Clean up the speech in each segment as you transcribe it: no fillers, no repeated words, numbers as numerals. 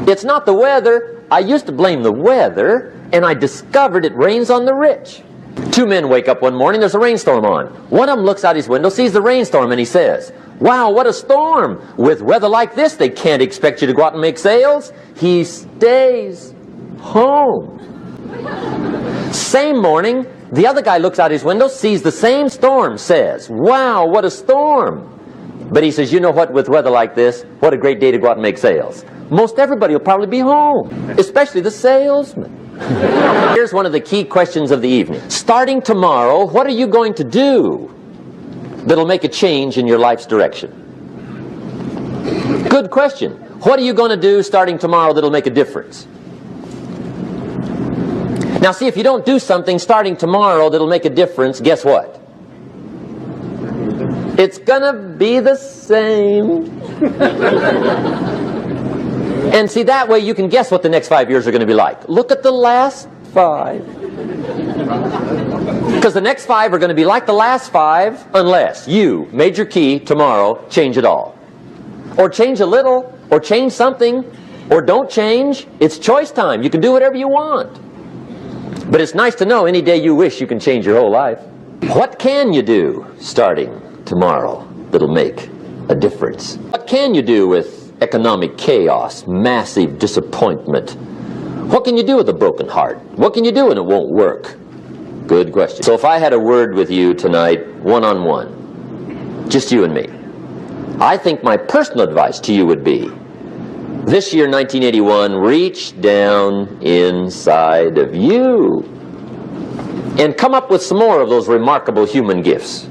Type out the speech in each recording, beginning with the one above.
It's not the weather. I used to blame the weather, and I discovered it rains on the rich. Two men wake up one morning, there's a rainstorm on. One of them looks out his window, sees the rainstorm, and he says, "Wow, what a storm. With weather like this, they can't expect you to go out and make sales." He stays home. Same morning, the other guy looks out his window, sees the same storm, says, "Wow, what a storm." But he says, "You know what, with weather like this, what a great day to go out and make sales." Most everybody will probably be home, especially the salesman. Here's one of the key questions of the evening. Starting tomorrow, what are you going to do that'll make a change in your life's direction? Good question. What are you going to do starting tomorrow that'll make a difference? Now see, if you don't do something starting tomorrow that'll make a difference, guess what? It's gonna be the same. And see, that way you can guess what the next 5 years are going to be like. Look at the last 5. Because the next 5 are going to be like the last 5 unless you, major key, tomorrow, change it all. Or change a little, or change something, or don't change. It's choice time. You can do whatever you want. But it's nice to know any day you wish you can change your whole life. What can you do starting tomorrow that'll make a difference? What can you do with economic chaos, massive disappointment? What can you do with a broken heart? What can you do when it won't work? Good question. So if I had a word with you tonight, one-on-one, just you and me, I think my personal advice to you would be, this year, 1981, reach down inside of you and come up with some more of those remarkable human gifts.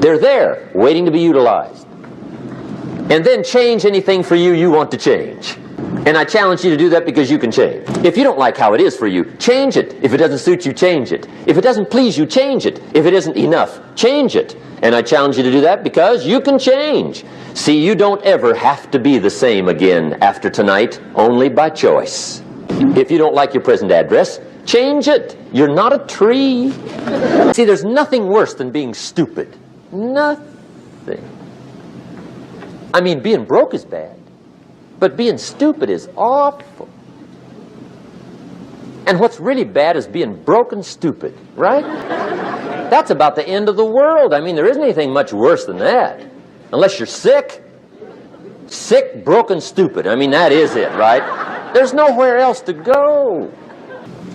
They're there, waiting to be utilized. And then change anything for you want to change. And I challenge you to do that because you can change. If you don't like how it is for you, change it. If it doesn't suit you, change it. If it doesn't please you, change it. If it isn't enough, change it. And I challenge you to do that because you can change. See, you don't ever have to be the same again after tonight, only by choice. If you don't like your present address, change it. You're not a tree. See, there's nothing worse than being stupid. Nothing. I mean, being broke is bad, but being stupid is awful. And what's really bad is being broke and stupid, right? That's about the end of the world. I mean, there isn't anything much worse than that. Unless you're sick. Sick, broken, stupid. I mean, that is it, right? There's nowhere else to go.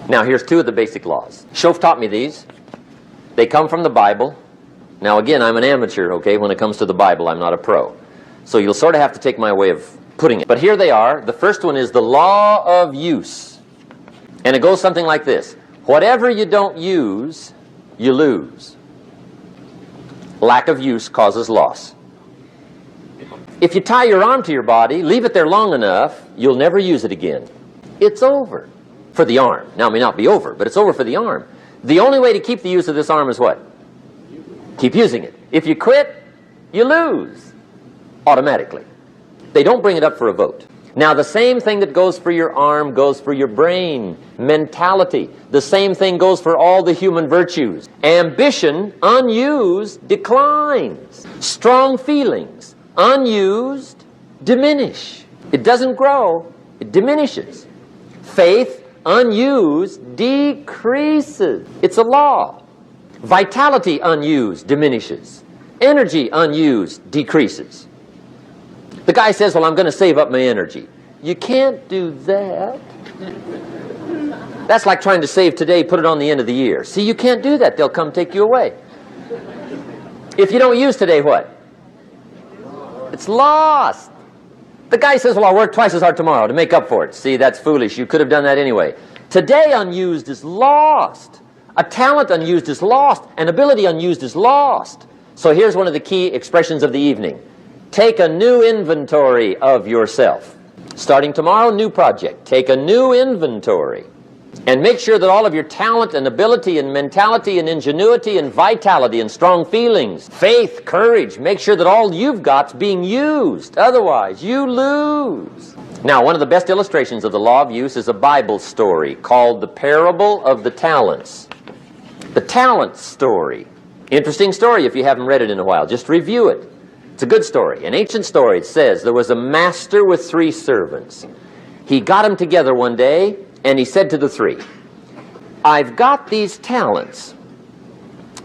Now, here's 2 of the basic laws. Shof taught me these. They come from the Bible. Now, again, I'm an amateur, okay? When it comes to the Bible, I'm not a pro. So you'll sort of have to take my way of putting it. But here they are. The first one is the law of use. And it goes something like this. Whatever you don't use, you lose. Lack of use causes loss. If you tie your arm to your body, leave it there long enough, you'll never use it again. It's over for the arm. Now, it may not be over, but it's over for the arm. The only way to keep the use of this arm is what? Keep using it. If you quit, you lose. Automatically. They don't bring it up for a vote. Now, the same thing that goes for your arm goes for your brain, mentality. The same thing goes for all the human virtues. Ambition, unused, declines. Strong feelings, unused, diminish. It doesn't grow, it diminishes. Faith, unused, decreases. It's a law. Vitality, unused, diminishes. Energy, unused, decreases. The guy says, well, I'm going to save up my energy. You can't do that. That's like trying to save today, put it on the end of the year. See, you can't do that. They'll come take you away. If you don't use today, what? It's lost. The guy says, well, I'll work twice as hard tomorrow to make up for it. See, that's foolish. You could have done that anyway. Today unused is lost. A talent unused is lost. An ability unused is lost. So here's one of the key expressions of the evening. Take a new inventory of yourself. Starting tomorrow, new project. Take a new inventory. And make sure that all of your talent and ability and mentality and ingenuity and vitality and strong feelings, faith, courage, make sure that all you've got's being used. Otherwise, you lose. Now, one of the best illustrations of the law of use is a Bible story called the Parable of the Talents. The talent story. Interesting story if you haven't read it in a while. Just review it. It's a good story. An ancient story. It says there was a master with 3 servants. He got them together one day, and he said to the 3, I've got these talents.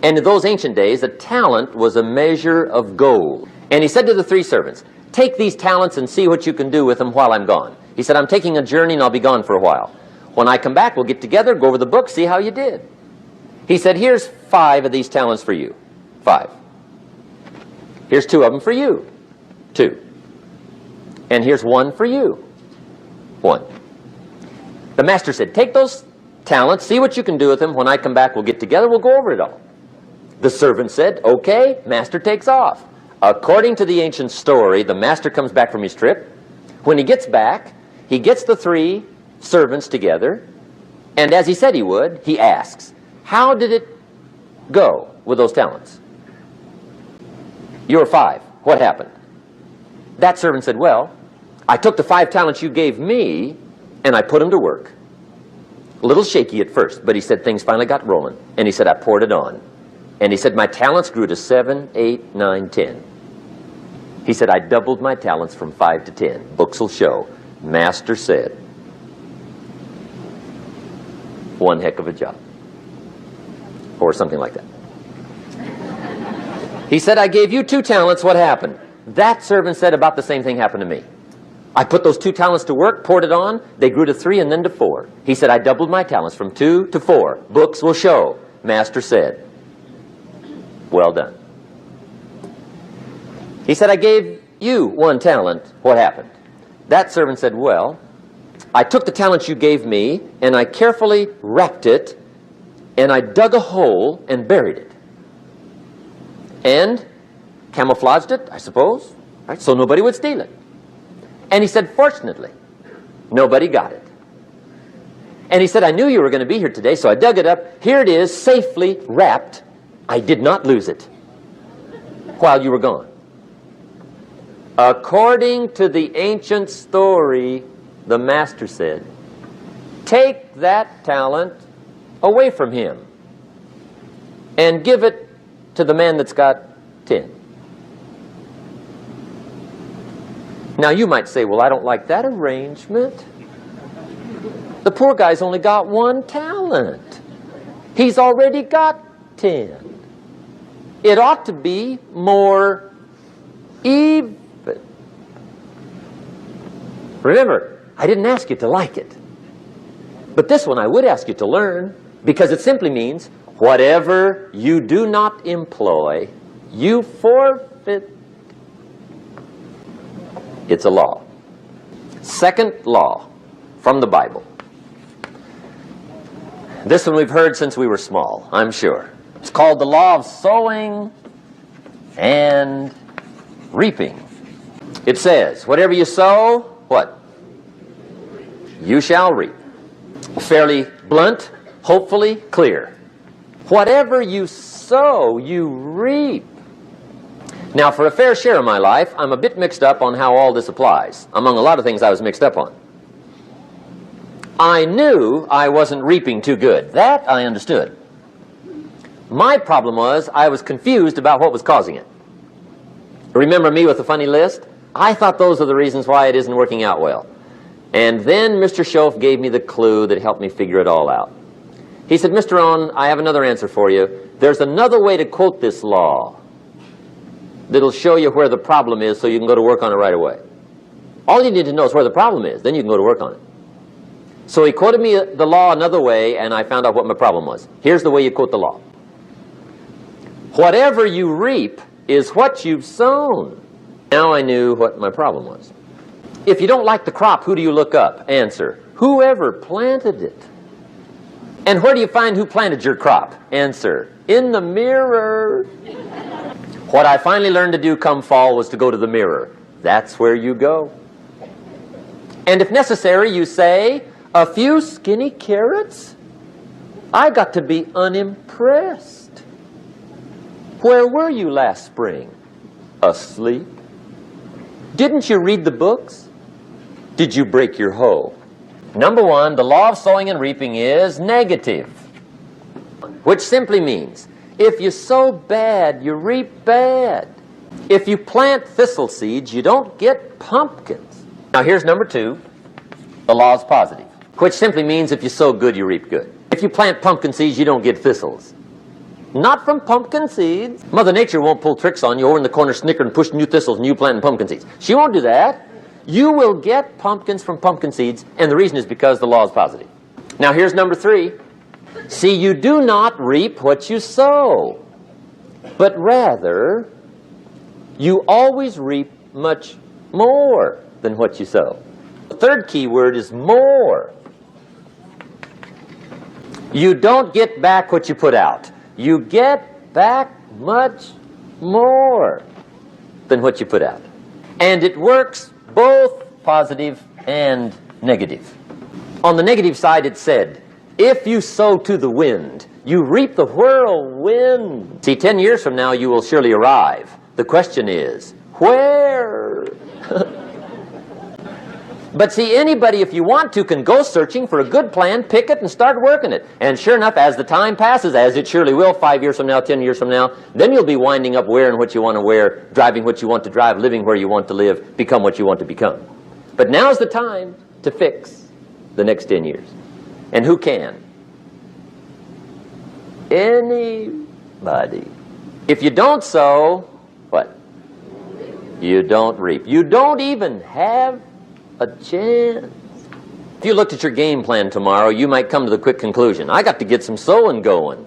And in those ancient days, a talent was a measure of gold. And he said to the 3 servants, take these talents and see what you can do with them while I'm gone. He said, I'm taking a journey and I'll be gone for a while. When I come back, we'll get together, go over the book, see how you did. He said, here's 5 of these talents for you. 5. Here's 2 of them for you. 2. And here's 1 for you. 1. The master said, take those talents, see what you can do with them. When I come back, we'll get together, we'll go over it all. The servant said, okay, master takes off. According to the ancient story, the master comes back from his trip. When he gets back, he gets the 3 servants together, and as he said he would, he asks, how did it go with those talents? You were 5. What happened? That servant said, well, I took the 5 talents you gave me, and I put them to work. A little shaky at first, but he said things finally got rolling. And he said, I poured it on. And he said, my talents grew to 7, 8, 9, 10. He said, I doubled my talents from 5 to 10. Books will show. Master said, one heck of a job. Or something like that. He said, I gave you 2 talents. What happened? That servant said about the same thing happened to me. I put those 2 talents to work, poured it on. They grew to 3 and then to 4. He said, I doubled my talents from 2 to 4. Books will show. Master said, well done. He said, I gave you 1 talent. What happened? That servant said, well, I took the talent you gave me, and I carefully wrapped it, and I dug a hole and buried it. And camouflaged it, I suppose, right? So nobody would steal it. And he said, fortunately, nobody got it. And he said, I knew you were going to be here today, so I dug it up. Here it is, safely wrapped. I did not lose it while you were gone. According to the ancient story, the master said, take that talent away from him and give it to the man that's got 10. Now you might say, well, I don't like that arrangement. The poor guy's only got 1 talent. He's already got 10. It ought to be more even. Remember, I didn't ask you to like it. But this one I would ask you to learn, because it simply means whatever you do not employ, you forfeit. It's a law. Second law from the Bible. This one we've heard since we were small, I'm sure. It's called the law of sowing and reaping. It says, whatever you sow, what? You shall reap. Fairly blunt, hopefully clear. Whatever you sow, you reap. Now, for a fair share of my life, I'm a bit mixed up on how all this applies. Among a lot of things I was mixed up on. I knew I wasn't reaping too good. That I understood. My problem was I was confused about what was causing it. Remember me with the funny list? I thought those are the reasons why it isn't working out well. And then Mr. Schoaf gave me the clue that helped me figure it all out. He said, Mr. Rohn, I have another answer for you. There's another way to quote this law that'll show you where the problem is so you can go to work on it right away. All you need to know is where the problem is. Then you can go to work on it. So he quoted me the law another way, and I found out what my problem was. Here's the way you quote the law. Whatever you reap is what you've sown. Now I knew what my problem was. If you don't like the crop, who do you look up? Answer, whoever planted it. And where do you find who planted your crop? Answer, in the mirror. What I finally learned to do come fall was to go to the mirror. That's where you go. And if necessary, you say, a few skinny carrots? I got to be unimpressed. Where were you last spring? Asleep. Didn't you read the books? Did you break your hoe? Number one, the law of sowing and reaping is negative, which simply means if you sow bad, you reap bad. If you plant thistle seeds, you don't get pumpkins. Now here's number 2. The law is positive, which simply means if you sow good, you reap good. If you plant pumpkin seeds, you don't get thistles. Not from pumpkin seeds. Mother Nature won't pull tricks on you over in the corner snickering, pushing you thistles and you planting pumpkin seeds. She won't do that. You will get pumpkins from pumpkin seeds, and the reason is because the law is positive. Now here's number 3. See, you do not reap what you sow, but rather you always reap much more than what you sow. The third key word is more. You don't get back what you put out. You get back much more than what you put out. And it works both positive and negative. On the negative side, it said, if you sow to the wind, you reap the whirlwind. See, 10 years from now, you will surely arrive. The question is, where? But see, anybody, if you want to, can go searching for a good plan, pick it, and start working it. And sure enough, as the time passes, as it surely will 5 years from now, 10 years from now, then you'll be winding up wearing what you want to wear, driving what you want to drive, living where you want to live, become what you want to become. But now's the time to fix the next 10 years. And who can? Anybody. If you don't sow, what? You don't reap. You don't even have a chance. If you looked at your game plan tomorrow, you might come to the quick conclusion, I got to get some sowing going.